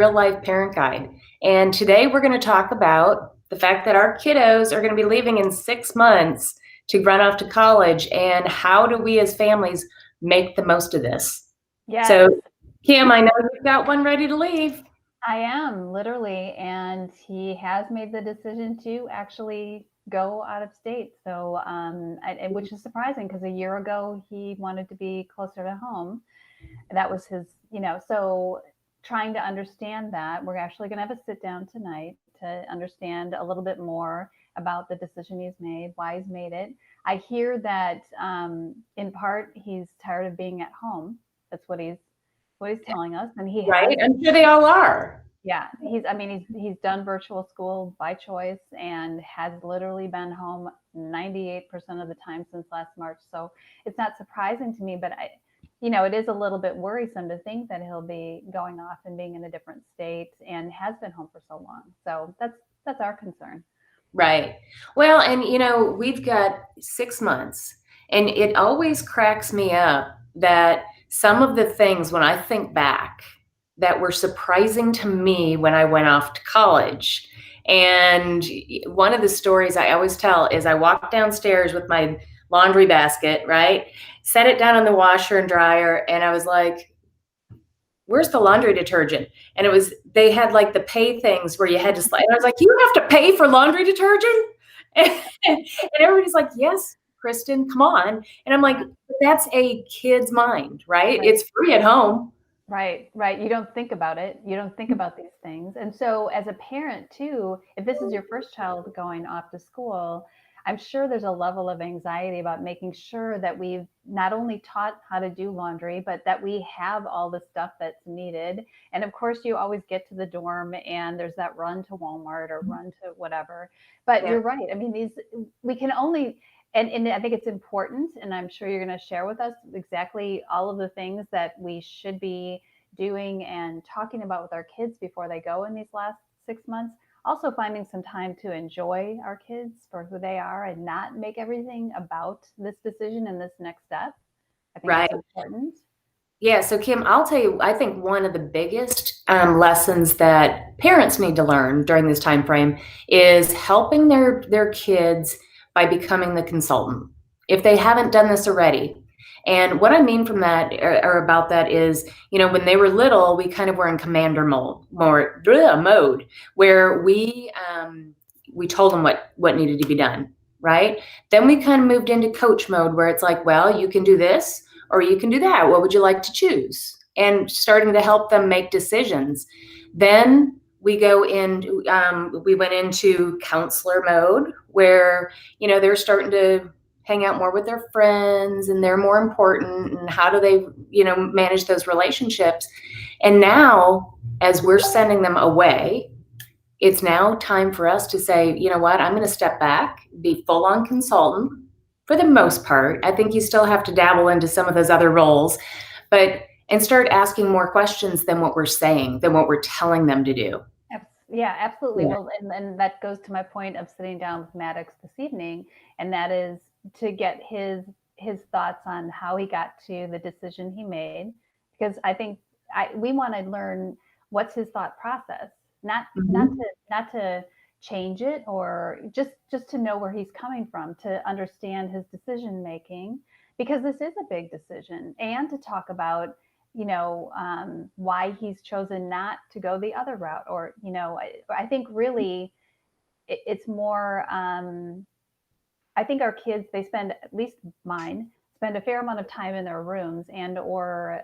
Real Life Parent Guide. And today we're going to talk about the fact that our kiddos are going to be leaving in 6 months to run off to college, and how do we as families make the most of this? Yes, So, Kim, I know you've got one ready to leave. I am literally, and he has made the decision to actually go out of state. So, which is surprising because a year ago he wanted to be closer to home. That was his, so trying to understand that, we're actually going to have a sit down tonight to understand a little bit more about the decision he's made, why he's made it. I hear that in part he's tired of being at home. That's what he's telling us, and he Right? has. I'm sure they all are. Yeah, he's done virtual school by choice and has literally been home 98% of the time since last March. So it's not surprising to me, but it is a little bit worrisome to think that he'll be going off and being in a different state and has been home for so long. So that's our concern. Right. Well, and we've got 6 months, and it always cracks me up that some of the things, when I think back, that were surprising to me when I went off to college. And one of the stories I always tell is I walked downstairs with my laundry basket, right? Set it down on the washer and dryer, and I was like, where's the laundry detergent? And they had like the pay things where you had to slide. And I was like, you have to pay for laundry detergent? And everybody's like, yes, Kristen, come on. And I'm like, that's a kid's mind, right? It's free at home. Right. You don't think about it. You don't think about these things. And so as a parent too, if this is your first child going off to school, I'm sure there's a level of anxiety about making sure that we've not only taught how to do laundry, but that we have all the stuff that's needed. And of course, you always get to the dorm and there's that run to Walmart or run to whatever. But Yeah. you're right. I mean, we can only, and I think it's important, and I'm sure you're going to share with us exactly all of the things that we should be doing and talking about with our kids before they go in these last 6 months. Also, finding some time to enjoy our kids for who they are and not make everything about this decision and this next step. I think Right. that's important. Yeah. So, Kim, I'll tell you, I think one of the biggest lessons that parents need to learn during this time frame is helping their kids by becoming the consultant, if they haven't done this already. And what I mean from that or about that is, when they were little, we kind of were in commander mode, where we told them what needed to be done, right? Then we kind of moved into coach mode, where it's like, well, you can do this or you can do that. What would you like to choose? And starting to help them make decisions. Then we went into counselor mode, where they're starting to hang out more with their friends, and they're more important, and how do they manage those relationships. And now, as we're sending them away, it's now time for us to say, you know what, I'm going to step back, be full on consultant for the most part. I think you still have to dabble into some of those other roles, and start asking more questions than what we're saying, than what we're telling them to do. Yeah, absolutely. Yeah. Well, and that goes to my point of sitting down with Maddox this evening, and that is to get his thoughts on how he got to the decision he made, because I think we want to learn what's his thought process, not to change it, or just to know where he's coming from, to understand his decision making, because this is a big decision, and to talk about why he's chosen not to go the other route. Or, I think really it's more, I think our kids, they spend, at least mine, spend a fair amount of time in their rooms and or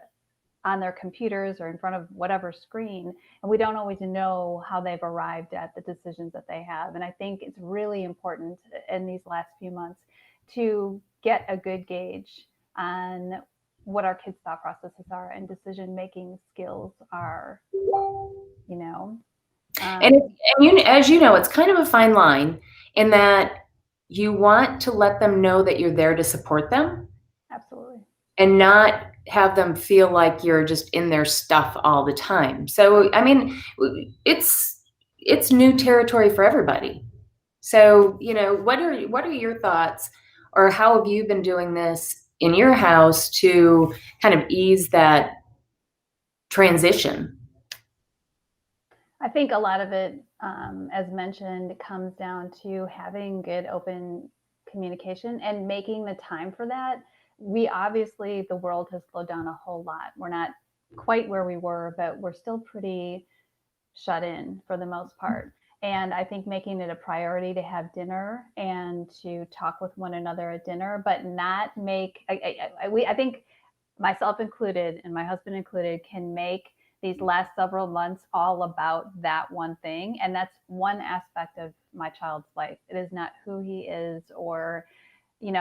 on their computers or in front of whatever screen. And we don't always know how they've arrived at the decisions that they have. And I think it's really important in these last few months to get a good gauge on what our kids' thought processes are and decision-making skills are, you know. And as you know, it's kind of a fine line, in that you want to let them know that you're there to support them, Absolutely. and not have them feel like you're just in their stuff all the time. So, I mean, it's new territory for everybody. So, what are your thoughts, or how have you been doing this in your house to kind of ease that transition? I think a lot of it, as mentioned, comes down to having good open communication and making the time for that. We obviously, the world has slowed down a whole lot. We're not quite where we were, but we're still pretty shut in for the most part. And I think making it a priority to have dinner and to talk with one another at dinner, but not make, I think myself included and my husband included, can make these last several months all about that one thing. And that's one aspect of my child's life. It is not who he is, or,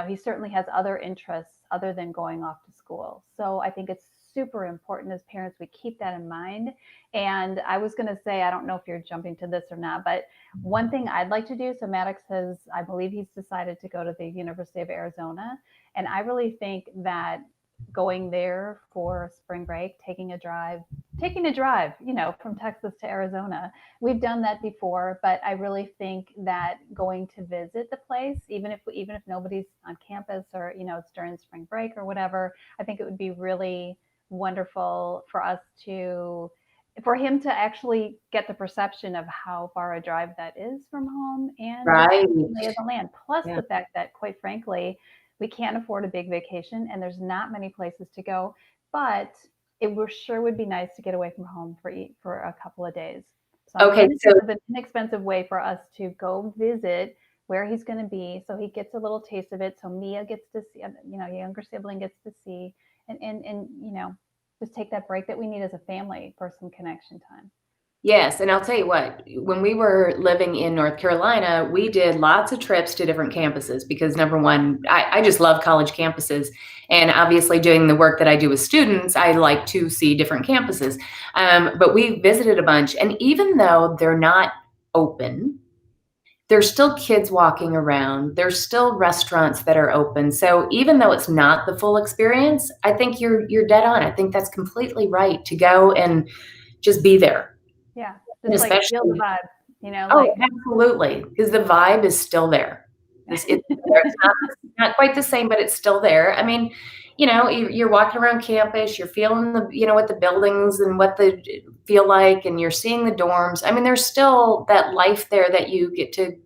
he certainly has other interests other than going off to school. So I think it's super important as parents we keep that in mind. And I was going to say, I don't know if you're jumping to this or not, but one thing I'd like to do, so Maddox has, I believe he's decided to go to the University of Arizona. And I really think that going there for spring break, taking a drive, from Texas to Arizona. We've done that before, but I really think that going to visit the place, even if nobody's on campus, or, it's during spring break or whatever, I think it would be really wonderful for him to actually get the perception of how far a drive that is from home, and Right. lay of the land. Plus the fact that, quite frankly, we can't afford a big vacation and there's not many places to go, but it sure would be nice to get away from home for a couple of days. So Okay, so it's an inexpensive way for us to go visit where he's going to be, so he gets a little taste of it. So Mia gets to see, younger sibling gets to see, and just take that break that we need as a family for some connection time. yes, and I'll tell you what, when we were living in North Carolina, we did lots of trips to different campuses because number one, I just love college campuses. And obviously doing the work that I do with students, I like to see different campuses. But we visited a bunch, and even though they're not open, there's still kids walking around. There's still restaurants that are open. So even though it's not the full experience, I think you're dead on. I think that's completely right to go and just be there. Yeah, just like feel the vibe, Absolutely, because the vibe is still there. It's not quite the same, but it's still there. I mean, you're walking around campus, you're feeling what the buildings and what they feel like, and you're seeing the dorms. I mean, there's still that life there that you get to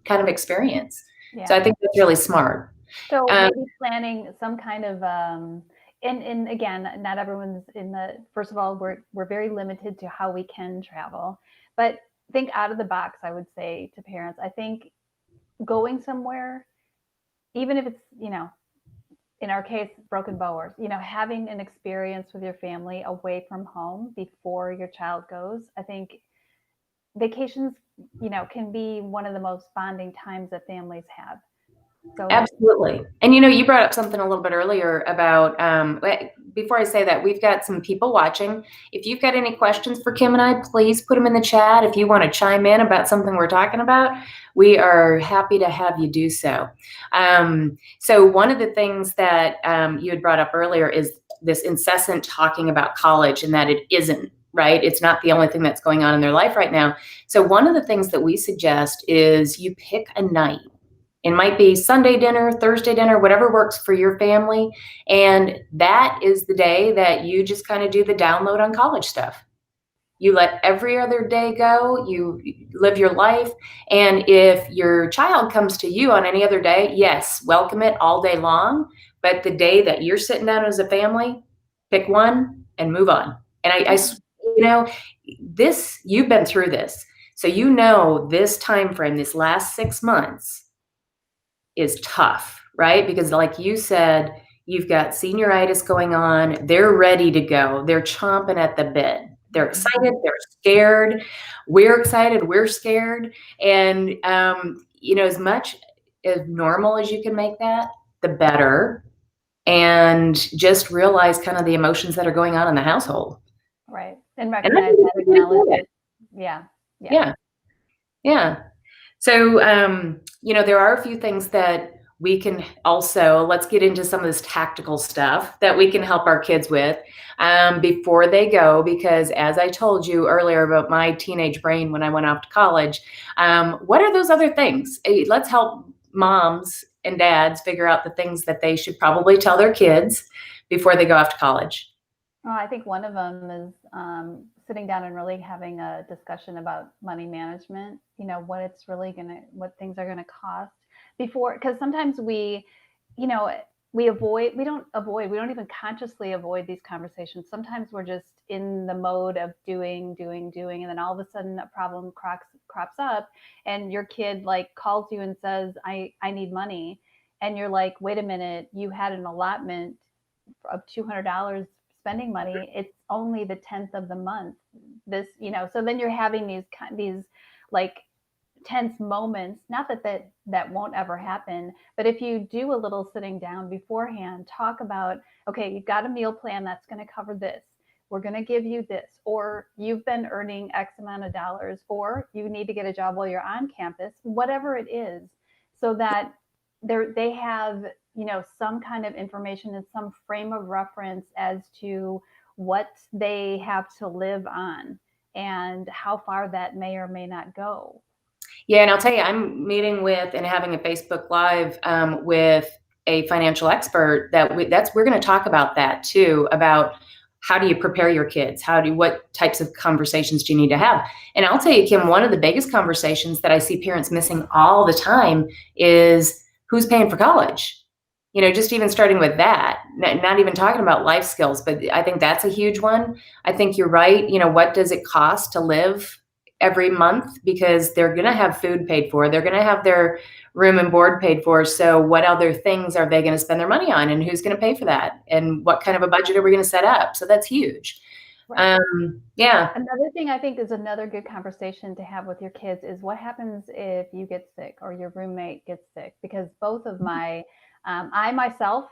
kind of experience. Yeah. So I think that's really smart. So maybe planning some kind of, and again, not everyone's first of all, we're very limited to how we can travel, but think out of the box. I would say to parents, I think going somewhere, even if it's, in our case, Broken Bow, or, having an experience with your family away from home before your child goes. I think vacations, can be one of the most bonding times that families have. So, absolutely. And you brought up something a little bit earlier about, before I say that, we've got some people watching. If you've got any questions for Kim and I, please put them in the chat. If you want to chime in about something we're talking about, we are happy to have you do so. So one of the things that you had brought up earlier is this incessant talking about college, and that it isn't, right? It's not the only thing that's going on in their life right now. So one of the things that we suggest is you pick a night. It might be Sunday dinner, Thursday dinner, whatever works for your family. And that is the day that you just kind of do the download on college stuff. You let every other day go, you live your life. And if your child comes to you on any other day, yes, welcome it all day long. But the day that you're sitting down as a family, pick one and move on. And you've been through this. So this time frame, this last 6 months, is tough, right? Because like you said, you've got senioritis going on. They're ready to go. They're chomping at the bit. They're excited. They're scared. We're excited. We're scared. And, as much as normal as you can make that, the better. And just realize kind of the emotions that are going on in the household. Right. And recognize that, acknowledge it. Yeah. So, there are a few things that we can also, let's get into some of this tactical stuff that we can help our kids with before they go, because as I told you earlier about my teenage brain when I went off to college, what are those other things? Let's help moms and dads figure out the things that they should probably tell their kids before they go off to college. Well, I think one of them is sitting down and really having a discussion about money management, what things are going to cost before, because sometimes you know, we don't even consciously avoid these conversations. Sometimes we're just in the mode of doing, and then all of a sudden a problem crops up, and your kid like calls you and says, I need money. And you're like, wait a minute, you had an allotment of $200 spending money. It's only the 10th of the month. So then you're having these like tense moments. Not that won't ever happen, but if you do a little sitting down beforehand, talk about, okay, you've got a meal plan that's going to cover this. We're going to give you this, or you've been earning X amount of dollars, or you need to get a job while you're on campus, whatever it is, so that they have, some kind of information and some frame of reference as to what they have to live on and how far that may or may not go. Yeah, and I'll tell you, I'm meeting with and having a Facebook Live with a financial expert we're going to talk about that too, about how do you prepare your kids? What types of conversations do you need to have? And I'll tell you, Kim, one of the biggest conversations that I see parents missing all the time is who's paying for college? Just even starting with that, not even talking about life skills, but I think that's a huge one. I think you're right. What does it cost to live every month? Because they're going to have food paid for. They're going to have their room and board paid for. So what other things are they going to spend their money on, and who's going to pay for that? And what kind of a budget are we going to set up? So that's huge. Right. Yeah. Another thing I think is another good conversation to have with your kids is what happens if you get sick or your roommate gets sick, because both of I myself,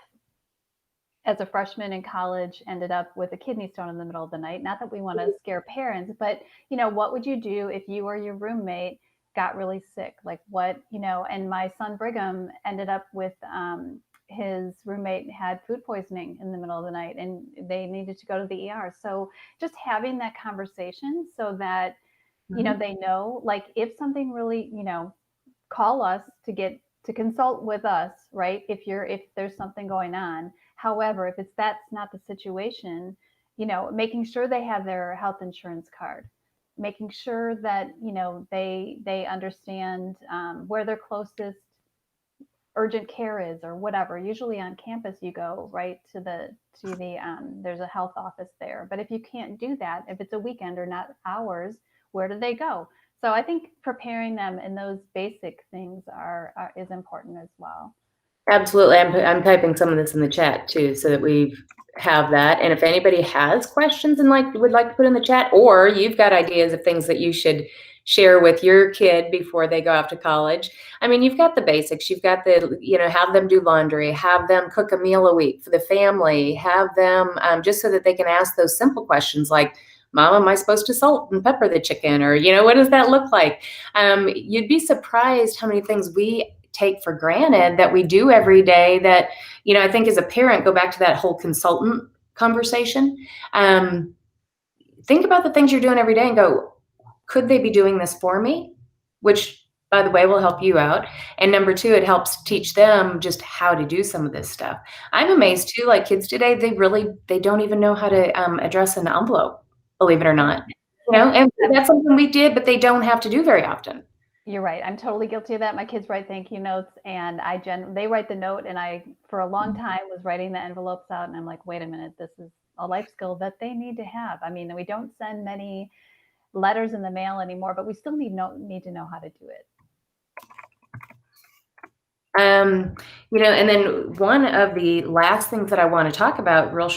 as a freshman in college, ended up with a kidney stone in the middle of the night. Not that we want to scare parents, but what would you do if you or your roommate got really sick? Like and my son Brigham ended up with his roommate had food poisoning in the middle of the night, and they needed to go to the ER. So just having that conversation so that they know, like, if something really, call us to consult with us, right? If there's something going on. However, if that's not the situation, making sure they have their health insurance card, making sure that they understand where their closest urgent care is or whatever. Usually on campus you go right to the there's a health office there. But if you can't do that, if it's a weekend or not hours, where do they go? So I think preparing them in those basic things is important as well. Absolutely. I'm typing some of this in the chat too, so that we have that. And if anybody has questions and would like to put in the chat, or you've got ideas of things that you should share with your kid before they go off to college. I mean, you've got the basics. You've got have them do laundry, have them cook a meal a week for the family, have them just so that they can ask those simple questions like, Mom, am I supposed to salt and pepper the chicken? Or, what does that look like? You'd be surprised how many things we take for granted that we do every day that, I think as a parent, go back to that whole consultant conversation. Think about the things you're doing every day and go, could they be doing this for me? Which, by the way, will help you out. And number two, it helps teach them just how to do some of this stuff. I'm amazed too, like kids today, they don't even know how to address an envelope, believe it or not. And that's something we did, but they don't have to do very often. You're right. I'm totally guilty of that. My kids write thank you notes, and they write the note, and I, for a long time, was writing the envelopes out, and I'm like, wait a minute, this is a life skill that they need to have. I mean, we don't send many letters in the mail anymore, but we still need to know how to do it. And then one of the last things that I want to talk about real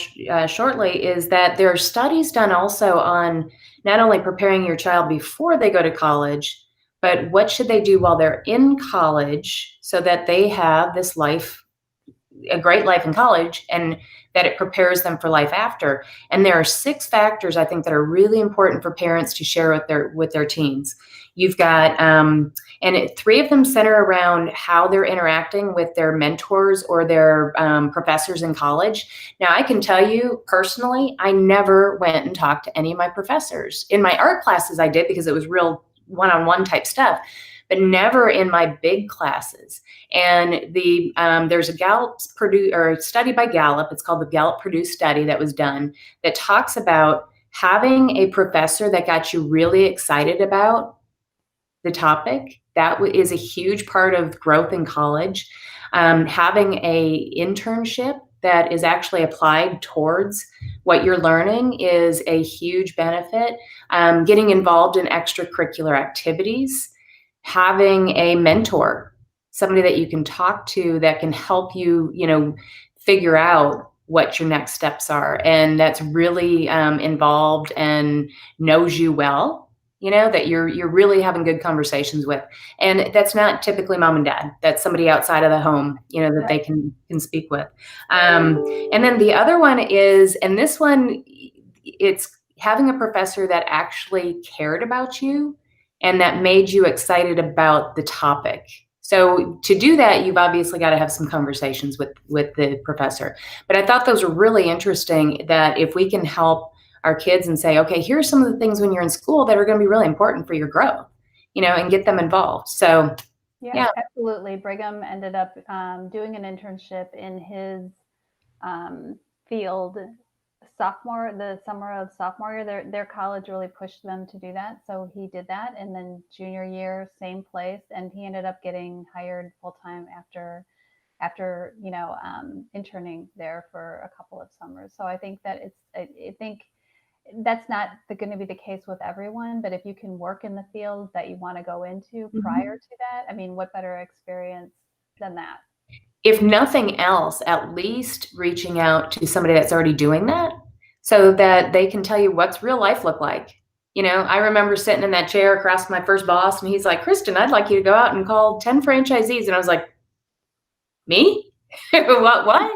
shortly is that there are studies done also on not only preparing your child before they go to college, but what should they do while they're in college so that they have this life, a great life in college, and that it prepares them for life after. And there are 6 factors I think that are really important for parents to share with their teens. You've got, 3 of them center around how they're interacting with their mentors or their professors in college. Now, I can tell you personally, I never went and talked to any of my professors. In my art classes, I did because it was real one-on-one type stuff, but never in my big classes. And there's a study by Gallup. It's called the Gallup Purdue study that was done that talks about having a professor that got you really excited about the topic, that is a huge part of growth in college. Having a internship that is actually applied towards what you're learning is a huge benefit. Getting involved in extracurricular activities, having a mentor, somebody that you can talk to that can help you, figure out what your next steps are, and that's really involved and knows you well, that you're really having good conversations with. And that's not typically mom and dad. That's somebody outside of the home, that they can speak with. And then the other one is, and this one, it's having a professor that actually cared about you and that made you excited about the topic. So to do that, you've obviously got to have some conversations with the professor. But I thought those were really interesting, that if we can help our kids and say, okay, here are some of the things when you're in school that are going to be really important for your growth, and get them involved. So yeah, absolutely. Brigham ended up doing an internship in his field the summer of sophomore year. Their college really pushed them to do that, so he did that. And then junior year, same place, and he ended up getting hired full-time after interning there for a couple of summers. So I think that I think that's not going to be the case with everyone, but if you can work in the field that you want to go into prior to that, I mean, what better experience than that? If nothing else, at least reaching out to somebody that's already doing that so that they can tell you what's real life look like. I remember sitting in that chair across from my first boss, and he's like, Kristen, I'd like you to go out and call 10 franchisees. And I was like, me? What?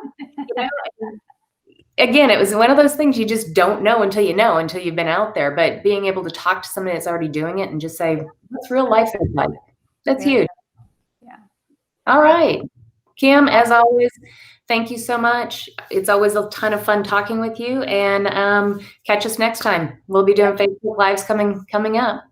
Again, it was one of those things you just don't know until you've been out there. But being able to talk to somebody that's already doing it and just say, what's real life look like? That's huge. Yeah. All right. Kim, as always, thank you so much. It's always a ton of fun talking with you, and catch us next time. We'll be doing Facebook Lives coming up.